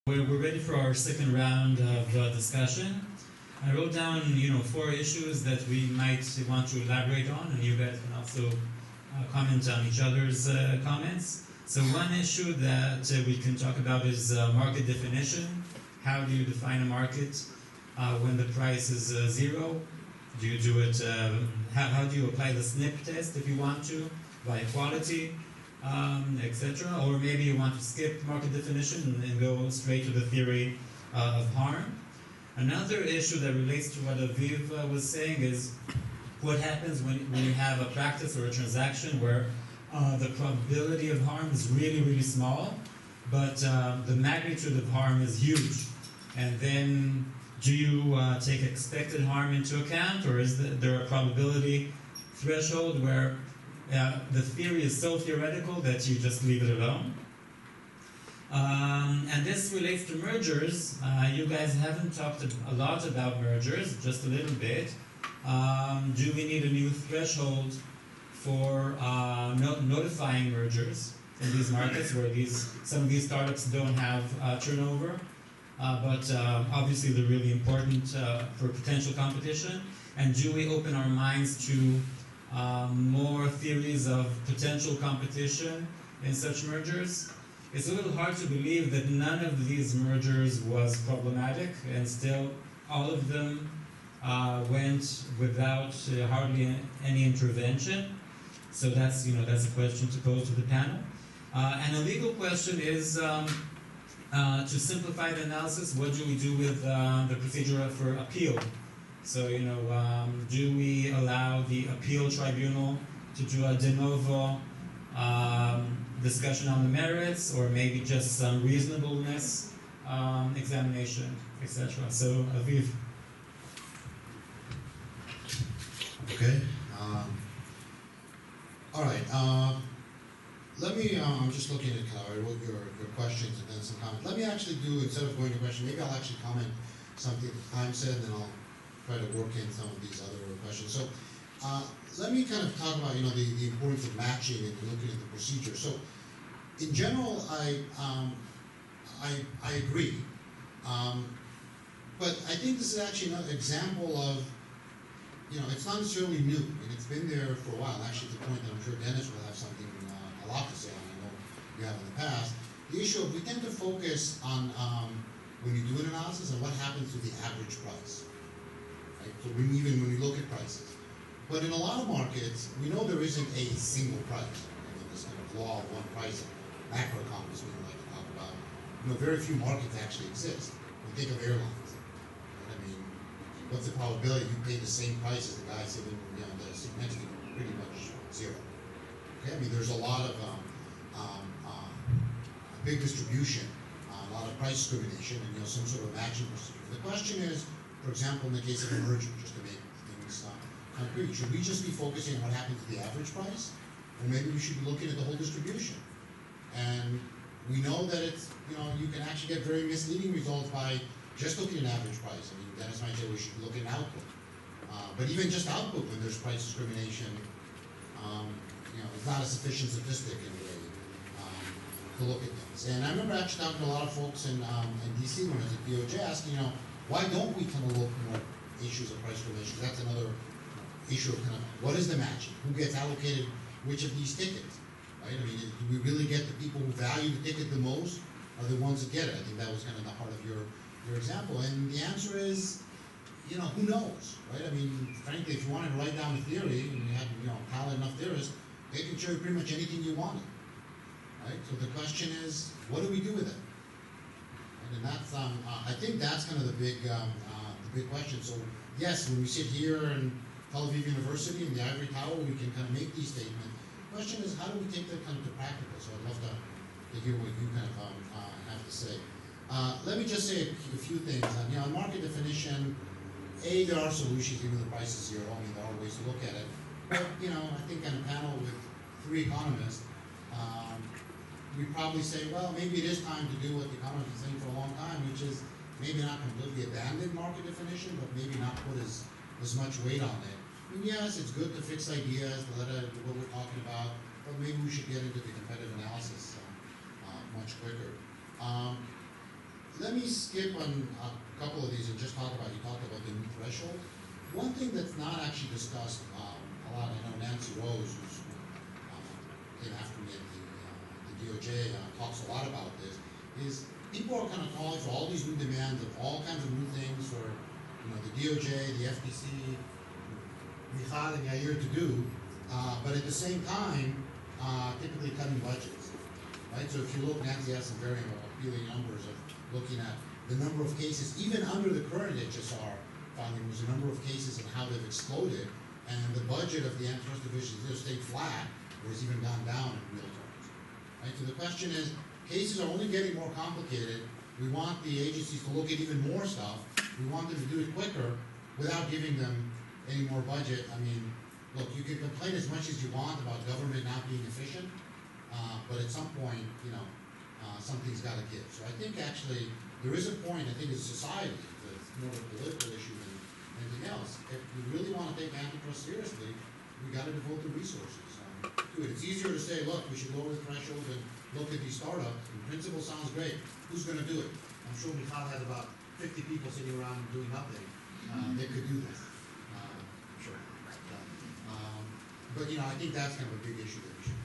We're ready for our second round of discussion. I wrote down, 4 issues that we might want to elaborate on, and you guys can also comment on each other's comments. So one issue that we can talk about is market definition. How do you define a market when the price is zero? Do you do it? How do you apply the SNP test if you want to, by quality? Etc. Or maybe you want to skip market definition and go straight to the theory of harm. Another issue that relates to what Aviv was saying is what happens when you have a practice or a transaction where the probability of harm is really, really small, but the magnitude of harm is huge. And then do you take expected harm into account, or is there a probability threshold where the theory is so theoretical that you just leave it alone? And this relates to mergers. You guys haven't talked a lot about mergers, just a little bit. Do we need a new threshold for notifying mergers in these markets where some of these startups don't have turnover, but obviously they're really important for potential competition? And do we open our minds to more theories of potential competition in such mergers? It's a little hard to believe that none of these mergers was problematic, and still all of them went without hardly any intervention. So that's a question to pose to the panel. And a legal question is, to simplify the analysis, what do we do with the procedure for appeal? So, do we allow the appeal tribunal to do a de novo discussion on the merits, or maybe just some reasonableness examination, etc.? So, Aviv. Okay. All right. Let me, I'm just looking at your questions and then some comments. Let me actually do, instead of going to question, maybe I'll actually comment something that Chaim said, and then I'll try to work in some of these other questions. So let me kind of talk about the importance of matching and looking at the procedure. So in general, I agree, but I think this is actually another example of it's not necessarily new, and it's been there for a while. Actually, to the point that I'm sure Dennis will have something a lot to say on. I know you have in the past. The issue of we tend to focus on when you do an analysis on what happens to the average price. So even when we look at prices. But in a lot of markets, we know there isn't a single price. This kind of law of one price, macroeconomists we don't like to talk about. Very few markets actually exist. We think of airlines. I mean, what's the probability you pay the same price as the guy sitting the seat next to you? Pretty much zero. Okay, I mean, there's a lot of big distribution, a lot of price discrimination, and some sort of matching procedure. The question is, for example, in the case of a merger, just to make things concrete, should we just be focusing on what happens to the average price? Or maybe we should be looking at the whole distribution? And we know that it's, you can actually get very misleading results by just looking at average price. I mean, Dennis might say we should look at output. But even just output, when there's price discrimination, it's not a sufficient statistic in a way to look at things. And I remember actually talking to a lot of folks in DC when I was at DOJ asking, why don't we kind of look more issues of price discrimination? That's another issue of kind of what is the matching? Who gets allocated which of these tickets? Right? I mean, do we really get the people who value the ticket the most are the ones that get it? I think that was kind of the heart of your example. And the answer is, who knows, right? I mean, frankly, if you wanted to write down a theory and you had, talented enough theorists, they can show you pretty much anything you wanted, right? So the question is, what do we do with it? And that's, I think that's kind of the big question. So yes, when we sit here in Tel Aviv University in the Ivory Tower, we can kind of make these statements. The question is, how do we take that kind of to practical? So I'd love to hear what you kind of have to say. Let me just say a few things. On market definition, there are solutions, even the price is zero. I mean, there are ways to look at it. But, I think on a panel with 3 economists, we probably say, well, maybe it is time to do what the economists have been saying for a long time, which is maybe not completely abandon market definition, but maybe not put as much weight on it. I mean, yes, it's good to fix ideas, what we're talking about, but maybe we should get into the competitive analysis much quicker. me skip on a couple of these and just talk about, you talked about the new threshold. One thing that's not actually discussed a lot, I know Nancy Rose, who's came after me at the DOJ, talks a lot about this, is people are kind of calling for all these new demands of all kinds of new things for, the DOJ, the FTC, Michal and Yair to do, but at the same time, typically cutting budgets, right? So if you look, Nancy has some very appealing numbers of looking at the number of cases, even under the current HSR filing, was the number of cases and how they've exploded, and the budget of the Antitrust Division has either stayed flat or has even gone down in real terms, right? So the question is, cases are only getting more complicated. We want the agencies to look at even more stuff. We want them to do it quicker without giving them any more budget. I mean, look, you can complain as much as you want about government not being efficient, but at some point, something's got to give. So I think actually there is a point, I think as a society, that's more of a political issue than anything else. If we really want to take antitrust seriously, we got to devote the resources to it. It's easier to say, look, we should lower the threshold and look at these startups. In principle, sounds great. Who's going to do it? I'm sure Michal had about 50 people sitting around doing nothing. They could do this. Sure. But I think that's kind of a big issue that we should